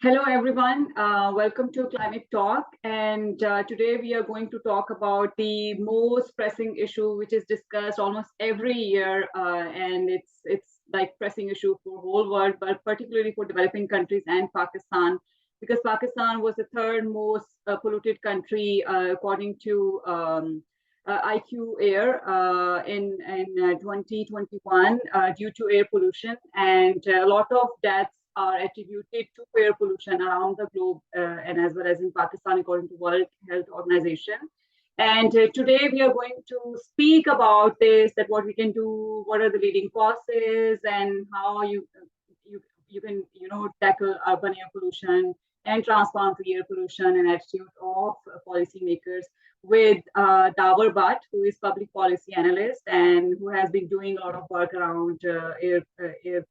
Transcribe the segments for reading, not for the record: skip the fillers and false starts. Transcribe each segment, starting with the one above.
Hello, everyone. Welcome to Climate Talk. And today we are going to talk about the most pressing issue, which is discussed almost every year, and it's like pressing issue for whole world, but particularly for developing countries and Pakistan, because Pakistan was the third most polluted country according to IQ Air in 2021 due to air pollution, and a lot of deaths are attributed to air pollution around the globe and as well as in Pakistan, according to World Health Organization. And today we are going to speak about this, that what we can do, what are the leading causes, and how you can tackle urban air pollution and transform to air pollution and attitude of policymakers with Davar Bhatt, who is public policy analyst and who has been doing a lot of work around air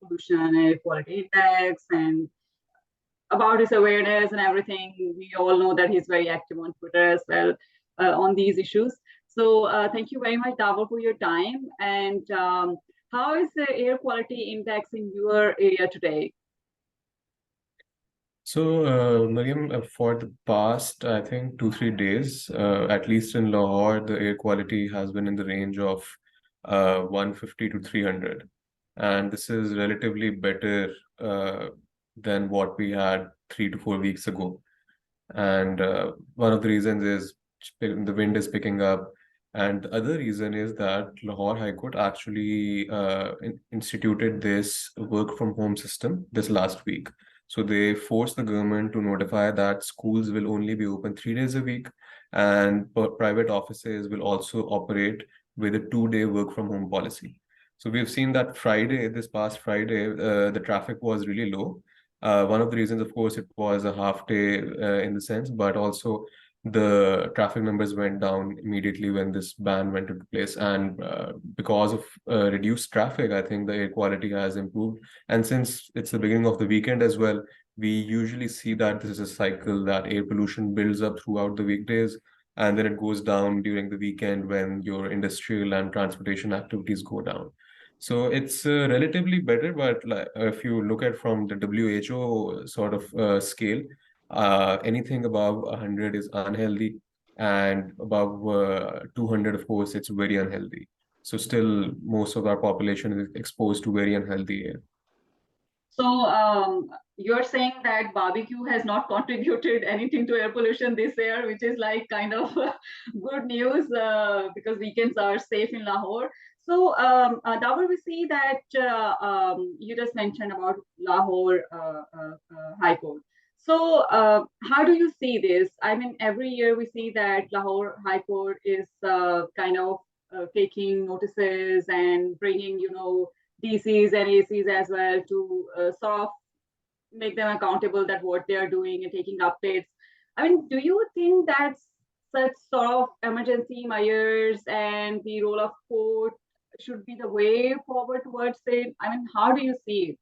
pollution, air quality index, and about his awareness and everything. We all know that he's very active on Twitter as well on these issues. So thank you very much, Davar, for your time. And how is the air quality index in your area today? So, Mariam, for the past, I think 2, 3 days, at least in Lahore, the air quality has been in the range of 150 to 300. And this is relatively better than what we had 3 to 4 weeks ago. And one of the reasons is the wind is picking up. And the other reason is that Lahore High Court actually instituted this work from home system this last week. So they forced the government to notify that schools will only be open 3 days a week, and private offices will also operate with a 2 day work from home policy. So we've seen that this past Friday, the traffic was really low. One of the reasons, of course, it was a half day in the sense, but also the traffic numbers went down immediately when this ban went into place. And because of reduced traffic, I think the air quality has improved. And since it's the beginning of the weekend as well, we usually see that this is a cycle that air pollution builds up throughout the weekdays, and then it goes down during the weekend when your industrial and transportation activities go down. So it's relatively better, but like, if you look at from the WHO sort of scale, anything above 100 is unhealthy, and above 200, of course, it's very unhealthy. So still, most of our population is exposed to very unhealthy air. So you're saying that barbecue has not contributed anything to air pollution this year, which is like kind of good news because weekends are safe in Lahore. So Davar, we see that you just mentioned about Lahore High Court. So how do you see this? I mean, every year we see that Lahore High Court is kind of taking notices and bringing, DCs and ACs as well to sort of make them accountable that what they are doing and taking updates. I mean, do you think that such sort of emergency measures and the role of court should be the way forward towards it? I mean, how do you see it?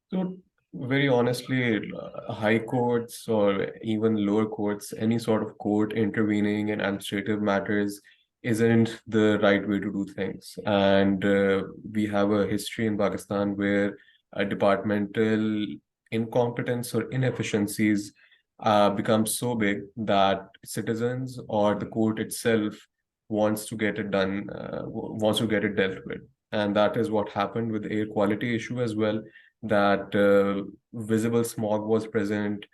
So, very honestly, high courts or even lower courts, any sort of court intervening in administrative matters isn't the right way to do things. And we have a history in Pakistan where departmental incompetence or inefficiencies become so big that citizens or the court itself wants to get it done, wants to get it dealt with. And that is what happened with the air quality issue as well, that visible smog was present,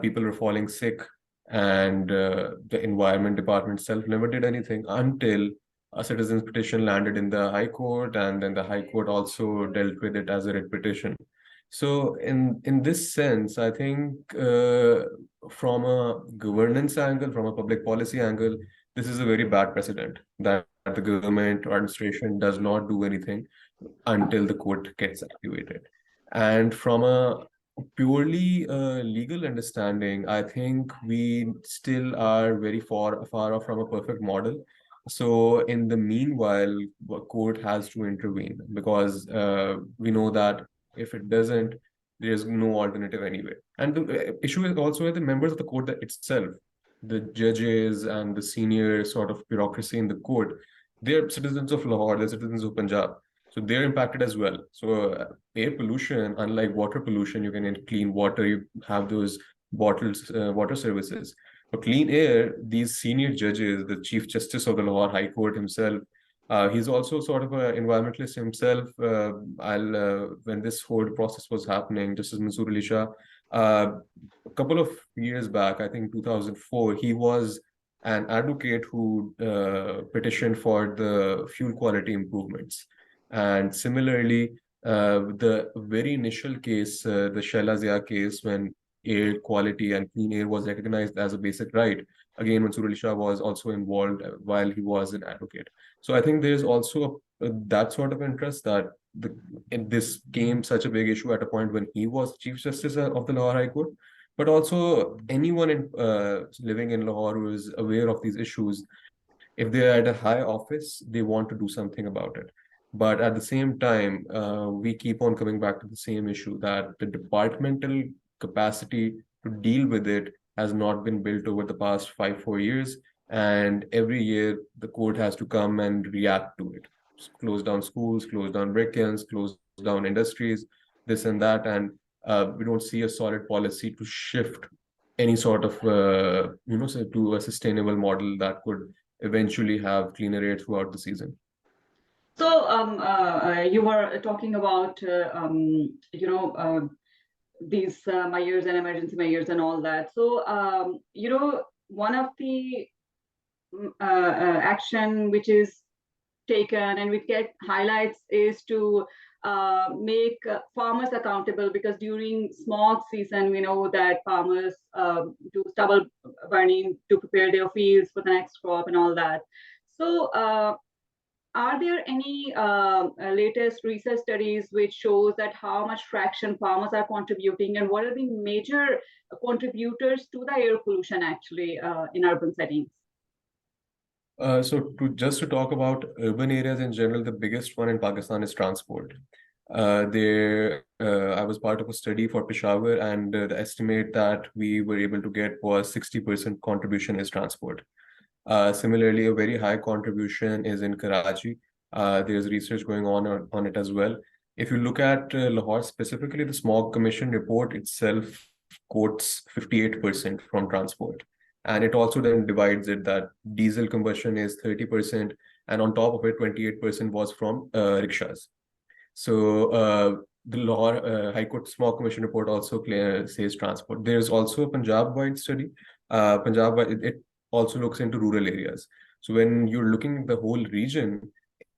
people were falling sick, and the environment department itself never did anything until a citizen's petition landed in the High Court, and then the High Court also dealt with it as a writ petition. So, in this sense, I think from a governance angle, from a public policy angle, this is a very bad precedent that the government or administration does not do anything until the court gets activated. And from a purely legal understanding, I think we still are very far off from a perfect model. So in the meanwhile, the court has to intervene because we know that if it doesn't, there's no alternative anyway. And the issue is also with the members of the court that itself, the judges and the senior sort of bureaucracy in the court, they're citizens of Lahore, they're citizens of Punjab. So they're impacted as well. So air pollution, unlike water pollution, you can get clean water, you have those bottles, water services. For clean air, these senior judges, the Chief Justice of the Lahore High Court himself, he's also sort of an environmentalist himself. When this whole process was happening, Justice Mansoor Ali Shah, a couple of years back, I think 2004, he was an advocate who petitioned for the fuel quality improvements. And similarly, the very initial case, the Shaila Zia case, when air quality and clean air was recognized as a basic right, again, Mansoor Ali Shah was also involved while he was an advocate. So I think there's also that sort of interest that this became such a big issue at a point when he was Chief Justice of the Lahore High Court. But also anyone living in Lahore who is aware of these issues, if they're at a high office, they want to do something about it. But at the same time, we keep on coming back to the same issue that the departmental capacity to deal with it has not been built over the past 4 years. And every year, the court has to come and react to it. Close down schools, close down break-ins, close down industries, this and that. And we don't see a solid policy to shift any sort of, say, to a sustainable model that could eventually have cleaner air throughout the season. So you were talking about these measures and emergency measures and all that. So one of the action which is taken and which get highlights is to make farmers accountable, because during smog season we know that farmers do stubble burning to prepare their fields for the next crop and all that. So are there any latest research studies which shows that how much fraction farmers are contributing, and what are the major contributors to the air pollution actually in urban settings? So just to talk about urban areas in general, the biggest one in Pakistan is transport. I was part of a study for Peshawar, and the estimate that we were able to get was 60% contribution is transport. Similarly, a very high contribution is in Karachi. There's research going on it as well. If you look at Lahore specifically, the Smog Commission report itself quotes 58% from transport. And it also then divides it that diesel combustion is 30%, and on top of it, 28% was from rickshaws. So the Lahore High Court Smog Commission report also says transport. There's also a Punjab-wide study. It also looks into rural areas. So when you're looking at the whole region,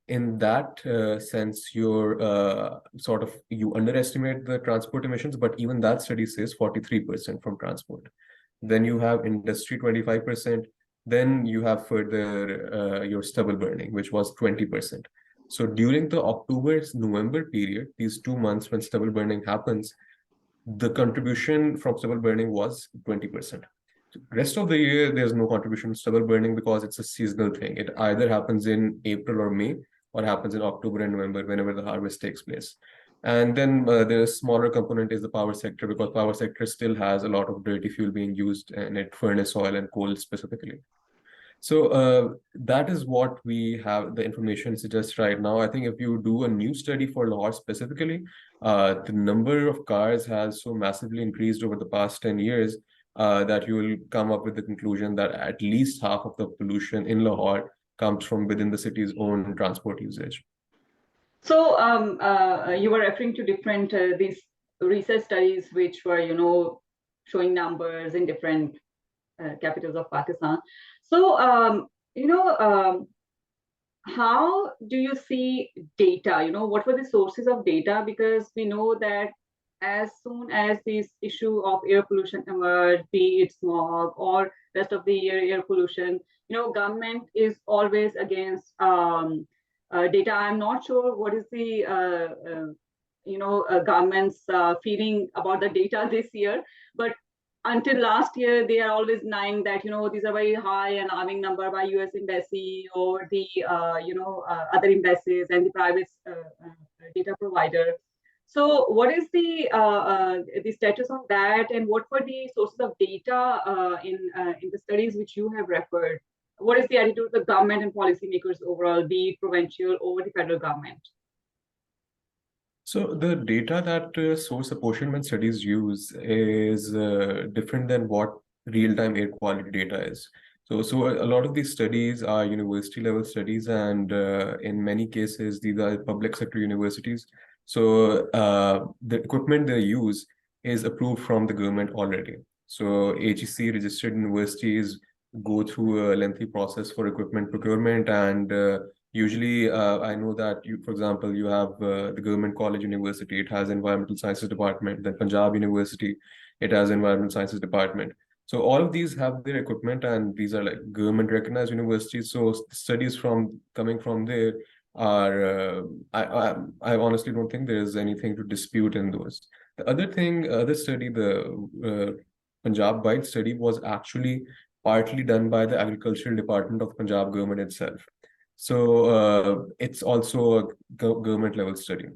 in that sense, you underestimate the transport emissions, but even that study says 43% from transport. Then you have industry 25%. Then you have further your stubble burning, which was 20%. So during the October-November period, these 2 months when stubble burning happens, the contribution from stubble burning was 20%. Rest of the year, there's no contribution to stubble burning because it's a seasonal thing. It either happens in April or May, or happens in October and November, whenever the harvest takes place. And then the smaller component is the power sector, because power sector still has a lot of dirty fuel being used in it, furnace oil and coal specifically. So that is what we have the information suggests right now. I think if you do a new study for Lahore specifically, the number of cars has so massively increased over the past 10 years that you will come up with the conclusion that at least half of the pollution in Lahore comes from within the city's own transport usage. So you were referring to different these research studies which were, showing numbers in different capitals of Pakistan. So how do you see data? What were the sources of data? Because we know that as soon as this issue of air pollution emerged, be it smog or rest of the year air pollution, government is always against data. I'm not sure what is the government's feeling about the data this year, but until last year, they are always denying that these are very high and alarming number by U.S. embassy or the other embassies and the private data provider. So, what is the status of that, and what were the sources of data in the studies which you have referred? What is the attitude of the government and policymakers overall, be it provincial or the federal government? So the data that source apportionment studies use is different than what real-time air quality data is. So a lot of these studies are university level studies, and in many cases, these are public sector universities. So the equipment they use is approved from the government already. So AGC registered universities go through a lengthy process for equipment procurement, and usually, I know that you, for example, you have the Government College University. It has Environmental Sciences Department. Then Punjab University, it has Environmental Sciences Department. So all of these have their equipment, and these are like government recognized universities. So studies from coming from there are, I honestly don't think there is anything to dispute in those. The other thing, other study, the Punjab wide study was actually partly done by the Agricultural Department of Punjab government itself. So it's also a government level study.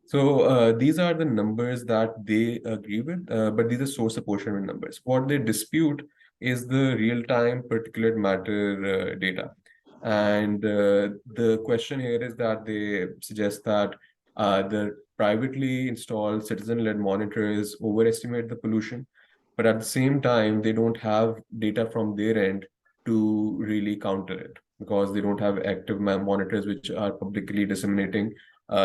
So these are the numbers that they agree with, but these are source apportionment numbers. What they dispute is the real-time particulate matter data. And the question here is that they suggest that the privately installed citizen-led monitors overestimate the pollution, but at the same time, they don't have data from their end to really counter it because they don't have active monitors which are publicly disseminating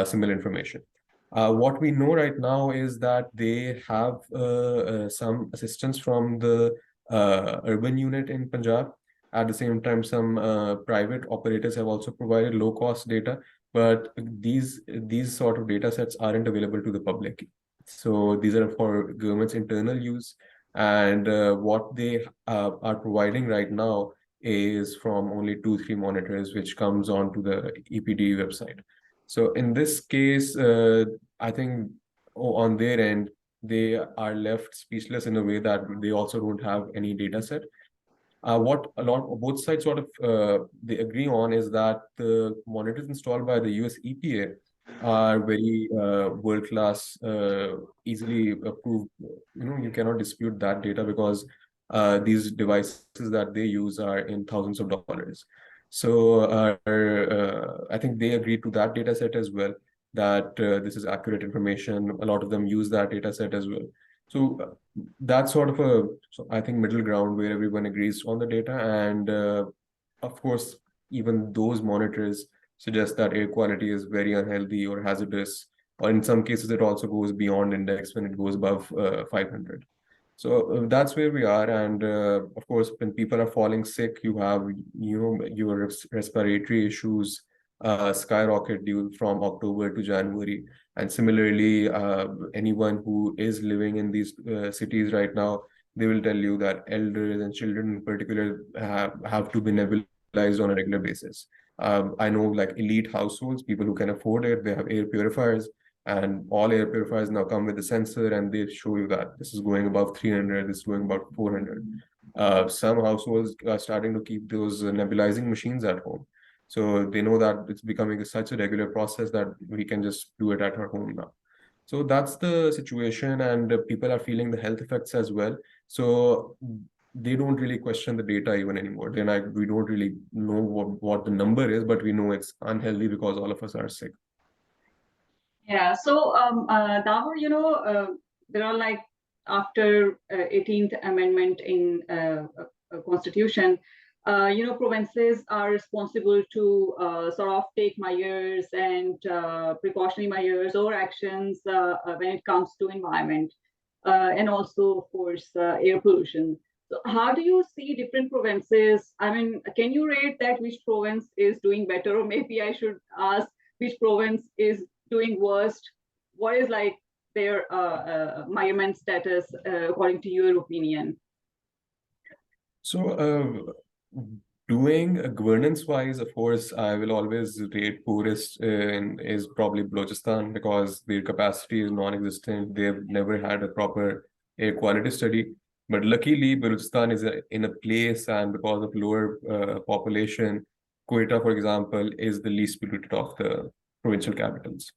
similar information. What we know right now is that they have some assistance from the urban unit in Punjab. At the same time, some private operators have also provided low-cost data, but these sort of data sets aren't available to the public. So these are for government's internal use, and what they are providing right now is from only 2-3 monitors, which comes onto the EPD website. So in this case, I think on their end, they are left speechless in a way that they also don't have any data set. What a lot both sides sort of they agree on is that the monitors installed by the US EPA are very world class, easily approved. You cannot dispute that data because these devices that they use are in thousands of dollars. So I think they agree to that data set as well, that this is accurate information. A lot of them use that data set as well. So that's sort of a, so I think, middle ground where everyone agrees on the data. And of course, even those monitors suggest that air quality is very unhealthy or hazardous, or in some cases, it also goes beyond index when it goes above 500. So that's where we are. And of course, when people are falling sick, you have, your respiratory issues skyrocket due from October to January. And similarly, anyone who is living in these cities right now, they will tell you that elders and children in particular have to be nebulized on a regular basis. I know like elite households, people who can afford it, they have air purifiers, and all air purifiers now come with a sensor and they show you that this is going above 300, this is going about 400. Some households are starting to keep those nebulizing machines at home. So they know that it's becoming such a regular process that we can just do it at our home now. So that's the situation, and people are feeling the health effects as well. So they don't really question the data even anymore. They're like, we don't really know what the number is, but we know it's unhealthy because all of us are sick. Yeah. So, Dawar, there are like after 18th Amendment in Constitution, provinces are responsible to sort of take measures and precautionary measures or actions when it comes to environment and also, of course, air pollution. So, how do you see different provinces? I mean, can you rate that which province is doing better, or maybe I should ask which province is doing worst? What is like their measurement status according to your opinion? So, doing governance wise, of course, I will always rate poorest is probably Balochistan because their capacity is non-existent. They've never had a proper air quality study. But luckily, Balochistan is in a place, and because of lower population, Quetta, for example, is the least polluted of the provincial capitals.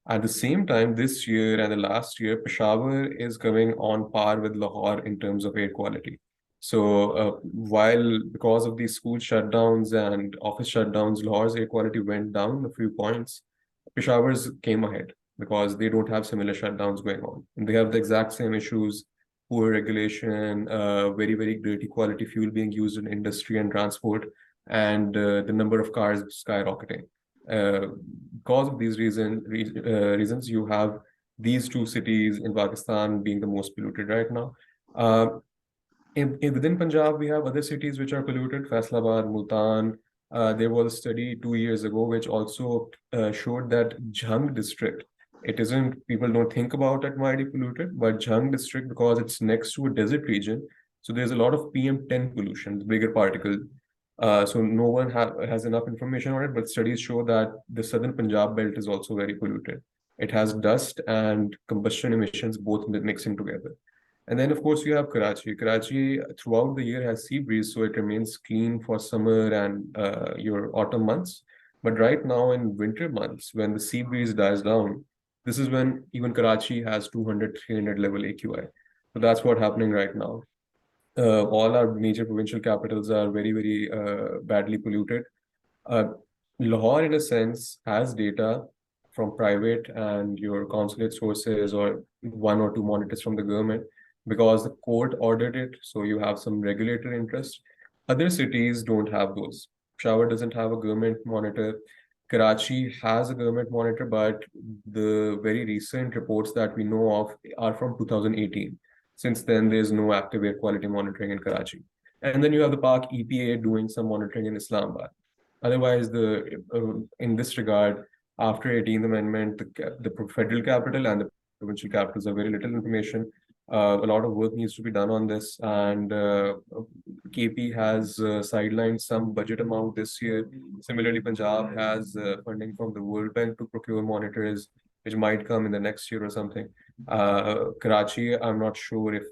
At the same time, this year and the last year, Peshawar is coming on par with Lahore in terms of air quality. So while because of these school shutdowns and office shutdowns, Lahore's air quality went down a few points, Peshawar's came ahead. because they don't have similar shutdowns going on. And they have the exact same issues, poor regulation, very dirty quality fuel being used in industry and transport, and the number of cars skyrocketing. Uh, because of these reasons, you have these two cities in Pakistan being the most polluted right now. Within Punjab, we have other cities which are polluted, Faisalabad, Multan. There was a study 2 years ago which also showed that Jhang district, it isn't, people don't think about it might be polluted, but Jhang district, because it's next to a desert region, so there's a lot of PM10 pollution, the bigger particle. So no one has enough information on it, but studies show that the southern Punjab belt is also very polluted. It has dust and combustion emissions both mixing together. And then, of course, you have Karachi. Karachi throughout the year has sea breeze, so it remains clean for summer and your autumn months. But right now, in winter months, when the sea breeze dies down, this is when even Karachi has 200, 300 level AQI. So that's what's happening right now. All our major provincial capitals are very badly polluted. Uh, Lahore, in a sense, has data from private and your consulate sources or one or two monitors from the government because the court ordered it. So you have some regulator interest. Other cities don't have those. Peshawar doesn't have a government monitor. Karachi has a government monitor, but the very recent reports that we know of are from 2018. Since then, there's no active air quality monitoring in Karachi. And then you have the Park EPA doing some monitoring in Islamabad. Otherwise, in this regard, after 18th Amendment, the federal capital and the provincial capitals have very little information. A lot of work needs to be done on this, and KP has sidelined some budget amount this year. Similarly, Punjab has funding from the World Bank to procure monitors, which might come in the next year or something. Karachi, I'm not sure if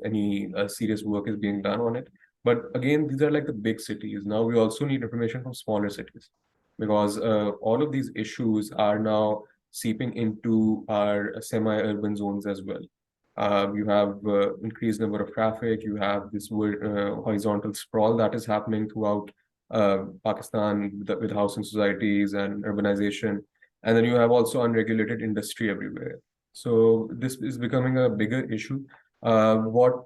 any serious work is being done on it. But again, these are like the big cities. Now we also need information from smaller cities because all of these issues are now seeping into our semi-urban zones as well. You have increased number of traffic. You have this horizontal sprawl that is happening throughout Pakistan with housing societies and urbanization. And then you have also unregulated industry everywhere. So this is becoming a bigger issue. What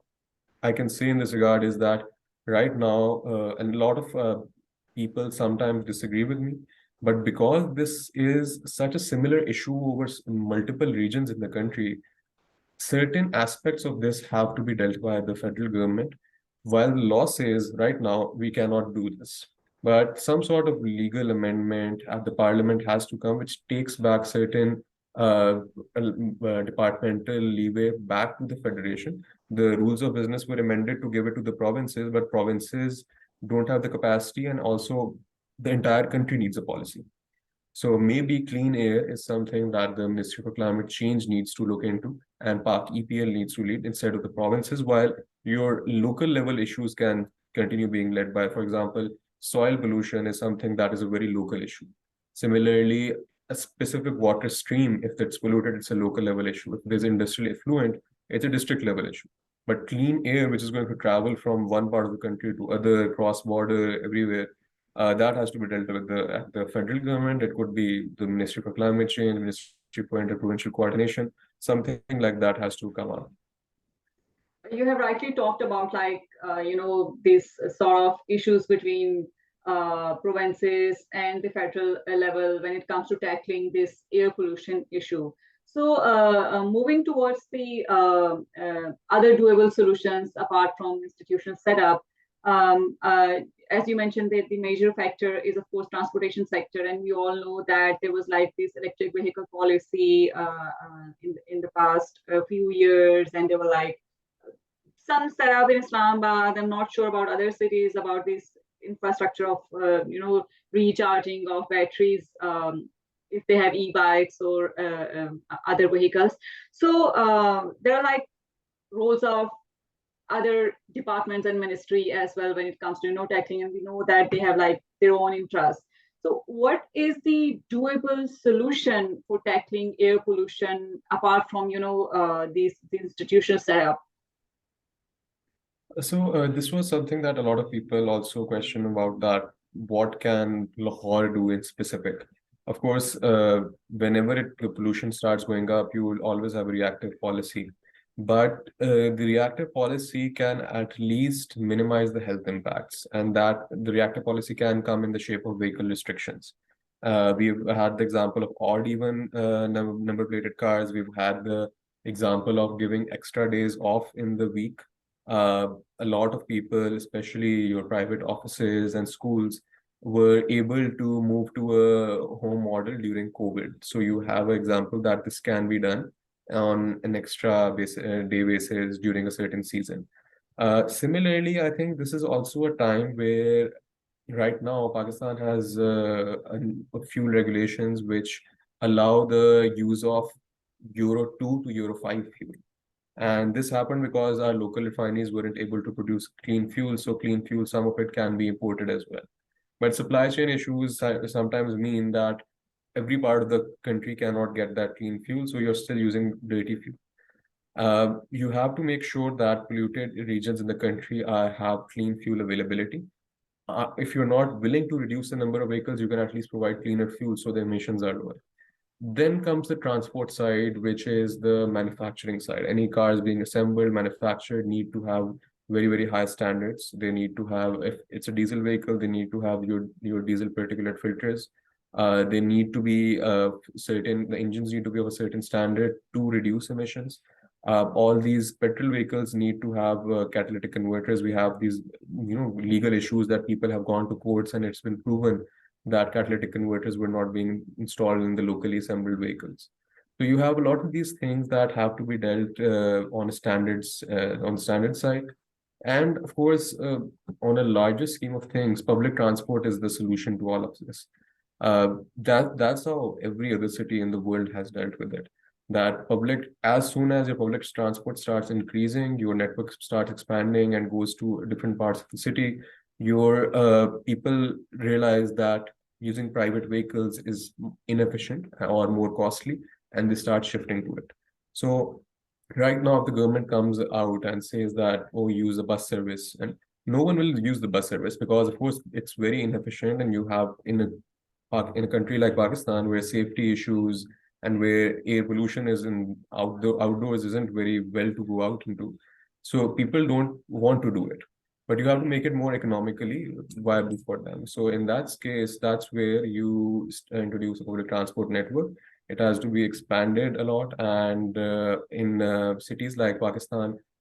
I can say in this regard is that right now, and a lot of people sometimes disagree with me, but because this is such a similar issue over multiple regions in the country, certain aspects of this have to be dealt by the federal government. While the law says right now we cannot do this, but some sort of legal amendment at the parliament has to come, which takes back certain departmental leeway back to the federation. The rules of business were amended to give it to the provinces, but provinces don't have the capacity, and also the entire country needs a policy. So maybe clean air is something that the Ministry for Climate Change needs to look into, and Park EPL needs to lead instead of the provinces, while your local level issues can continue being led by, for example, soil pollution is something that is a very local issue. Similarly, a specific water stream, if it's polluted, it's a local level issue. If there's industrial effluent, it's a district level issue. But clean air, which is going to travel from one part of the country to other, cross border, everywhere, that has to be dealt with the federal government. It could be the Ministry for Climate Change, Ministry for Interprovincial Coordination. Something like that has to come up. You have rightly talked about these sort of issues between provinces and the federal level when it comes to tackling this air pollution issue. So moving towards the other doable solutions apart from institutional setup, as you mentioned, the major factor is, of course, transportation sector, and we all know that there was like this electric vehicle policy in the past few years, and there were like some set up in Islamabad. I'm not sure about other cities about this infrastructure of recharging of batteries if they have e-bikes or other vehicles. So there are like roles of other departments and ministry as well when it comes to tackling, and we know that they have like their own interests. So what is the doable solution for tackling air pollution apart from these institutional setup? So this was something that a lot of people also question about, that what can Lahore do in specific? Of course, whenever the pollution starts going up, you will always have a reactive policy. But the reactive policy can at least minimize the health impacts, and that the reactive policy can come in the shape of vehicle restrictions. We've had the example of odd even number plated cars. We've had the example of giving extra days off in the week. A lot of people, especially your private offices and schools, were able to move to a home model during COVID. So you have an example that this can be done on an extra day basis during a certain season. Similarly, I think this is also a time where right now Pakistan has a fuel regulations which allow the use of Euro 2 to Euro 5 fuel. And this happened because our local refineries weren't able to produce clean fuel. So clean fuel, some of it can be imported as well. But supply chain issues sometimes mean that every part of the country cannot get that clean fuel, so you're still using dirty fuel. You have to make sure that polluted regions in the country have clean fuel availability. If you're not willing to reduce the number of vehicles, you can at least provide cleaner fuel so the emissions are lower. Then comes the transport side, which is the manufacturing side. Any cars being assembled, manufactured need to have very, very high standards. They need to have, if it's a diesel vehicle, they need to have your diesel particulate filters. They need to be the engines need to be of a certain standard to reduce emissions. All these petrol vehicles need to have catalytic converters. We have these, legal issues that people have gone to courts, and it's been proven that catalytic converters were not being installed in the locally assembled vehicles. So you have a lot of these things that have to be dealt on the standard side. And of course, on a larger scheme of things, public transport is the solution to all of this. That's how every other city in the world has dealt with it. That as soon as your public transport starts increasing, your network starts expanding and goes to different parts of the city, your people realize that using private vehicles is inefficient or more costly, and they start shifting to it. So right now, if the government comes out and says that, oh, use a bus service, and no one will use the bus service because, of course, it's very inefficient, and you have in a country like Pakistan where safety issues and where air pollution is in outdoors isn't very well to go out into. So people don't want to do it. But you have to make it more economically viable for them. So in that case, that's where you introduce a public transport network. It has to be expanded a lot. And in cities like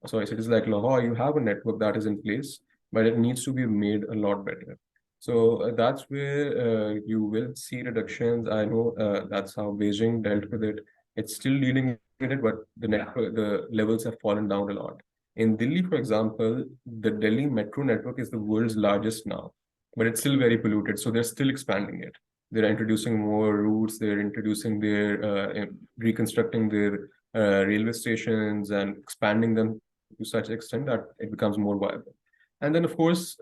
cities like Lahore, you have a network that is in place, but it needs to be made a lot better. So that's where you will see reductions. I know that's how Beijing dealt with it. It's still dealing with it, but the levels have fallen down a lot. In Delhi, for example, the Delhi metro network is the world's largest now, but it's still very polluted. So they're still expanding it. They're introducing more routes. They're introducing reconstructing their railway stations and expanding them to such extent that it becomes more viable. And then, of course,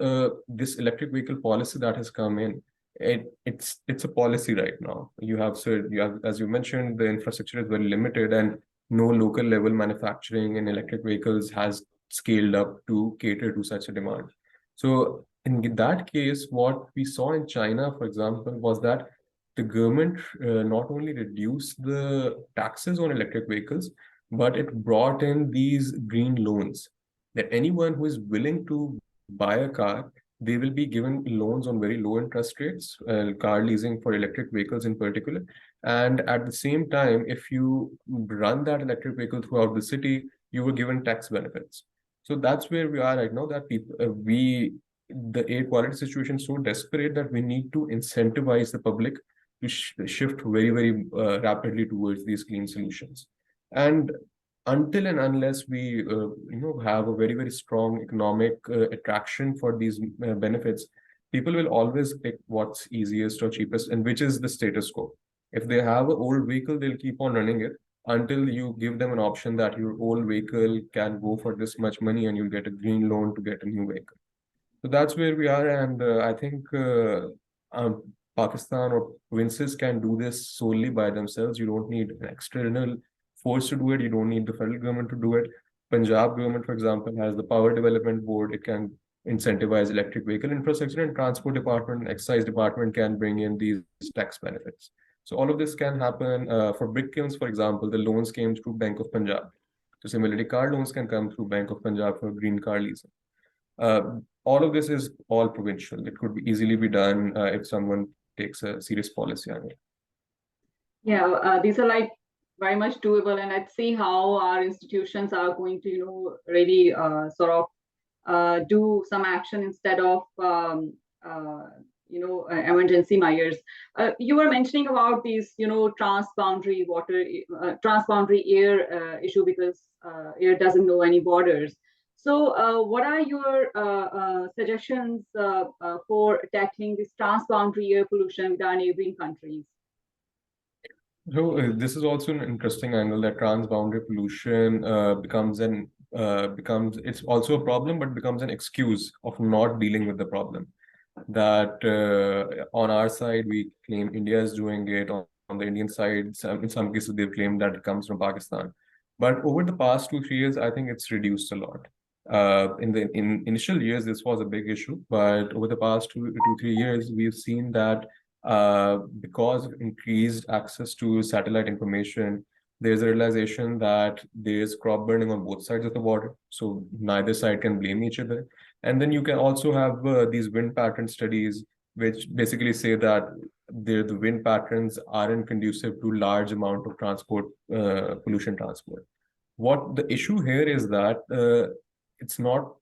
this electric vehicle policy that has come in, it's a policy right now. As you mentioned, the infrastructure is very limited, and no local level manufacturing in electric vehicles has scaled up to cater to such a demand. So in that case, what we saw in China, for example, was that the government not only reduced the taxes on electric vehicles, but it brought in these green loans that anyone who is willing to buy a car, they will be given loans on very low interest rates, car leasing for electric vehicles in particular. And at the same time, if you run that electric vehicle throughout the city, you were given tax benefits. So that's where we are right now, that the air quality situation is so desperate that we need to incentivize the public to shift very, very rapidly towards these clean solutions. And until and unless we have a very, very strong economic attraction for these benefits, people will always pick what's easiest or cheapest, and which is the status quo. If they have an old vehicle, they'll keep on running it until you give them an option that your old vehicle can go for this much money and you'll get a green loan to get a new vehicle. So that's where we are, and I think Pakistan or provinces can do this solely by themselves. You don't need an external force to do it. You don't need the federal government to do it. Punjab government, for example, has the Power Development Board. It can incentivize electric vehicle infrastructure, and Transport Department, Excise Department can bring in these tax benefits. So all of this can happen for brick kilns, for example. The loans came through Bank of Punjab. So similarly, car loans can come through Bank of Punjab for green car leasing. All of this is all provincial. It could easily be done if someone takes a serious policy on it. Yeah, these are like very much doable, and let's see how our institutions are going to, really sort of do some action instead of emergency measures. You were mentioning about these transboundary water transboundary air issue, because air doesn't know any borders. So what are your suggestions for tackling this transboundary air pollution with our neighboring countries? So this is also an interesting angle that transboundary pollution becomes it's also a problem, but becomes an excuse of not dealing with the problem. That on our side we claim India is doing it. On the Indian side, in some cases they've claimed that it comes from Pakistan. But over the past 2 3 years, I think it's reduced a lot. In initial years, this was a big issue, but over the past 2 3 years, we've seen that because of increased access to satellite information, there's a realization that there's crop burning on both sides of the border. So neither side can blame each other. And then you can also have these wind pattern studies, which basically say that the wind patterns aren't conducive to large amount of transport, pollution transport. What the issue here is that it's not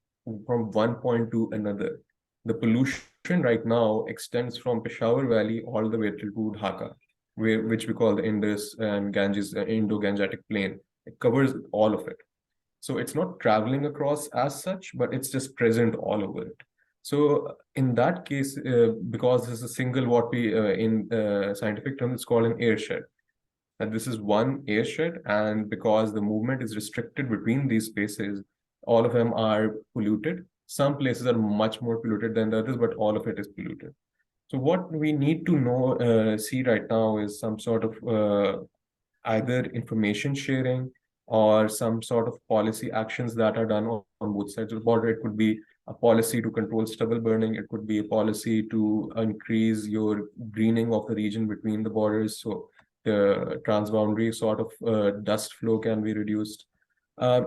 from one point to another. The pollution right now extends from Peshawar Valley all the way to Dhaka, which we call the Indus and Ganges, Indo-Gangetic Plain. It covers all of it. So it's not traveling across as such, but it's just present all over it. So in that case, because this is a single, what we in scientific terms it's called an airshed. And this is one airshed, and because the movement is restricted between these spaces, all of them are polluted. Some places are much more polluted than the others, but all of it is polluted. So what we need to see right now is some sort of either information sharing or some sort of policy actions that are done on both sides of the border. It could be a policy to control stubble burning. It could be a policy to increase your greening of the region between the borders. So the transboundary sort of dust flow can be reduced. Uh,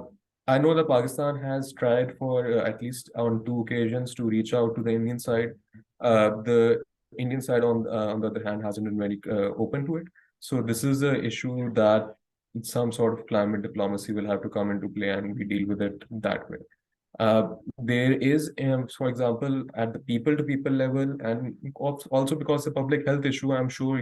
I know that Pakistan has tried for at least on 2 occasions to reach out to the Indian side. The Indian side, on the other hand, hasn't been very open to it. So this is an issue that some sort of climate diplomacy will have to come into play, and we deal with it that way. There is, for example, at the people-to-people level, and also because it's a public health issue, I'm sure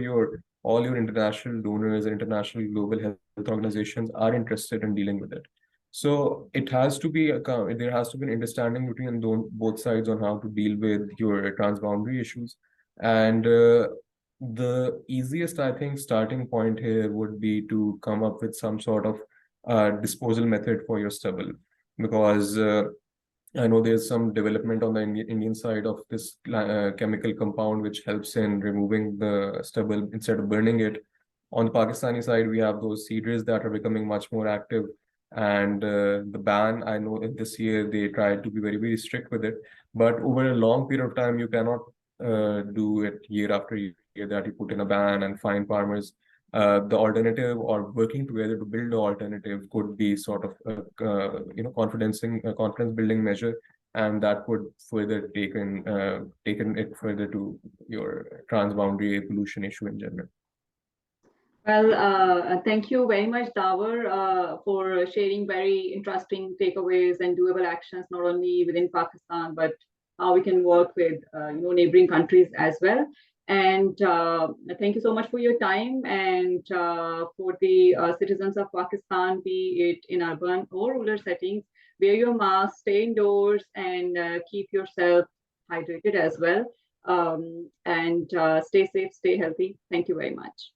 all your international donors and international global health organizations are interested in dealing with it. So it has to be there has to be an understanding between both sides on how to deal with your transboundary issues. And the easiest, I think, starting point here would be to come up with some sort of disposal method for your stubble, because I know there's some development on the Indian side of this chemical compound which helps in removing the stubble instead of burning it. On the Pakistani side, we have those seeders that are becoming much more active. And the ban, I know that this year they tried to be very, very strict with it. But over a long period of time, you cannot do it year after year that you put in a ban and fine farmers. The alternative or working together to build an alternative could be sort of confidence building measure, and that could further taken it further to your transboundary pollution issue in general. Well, thank you very much, Dawar, for sharing very interesting takeaways and doable actions, not only within Pakistan, but how we can work with neighboring countries as well. And thank you so much for your time. And for the citizens of Pakistan, be it in urban or rural settings, wear your mask, stay indoors, and keep yourself hydrated as well. And stay safe, stay healthy. Thank you very much.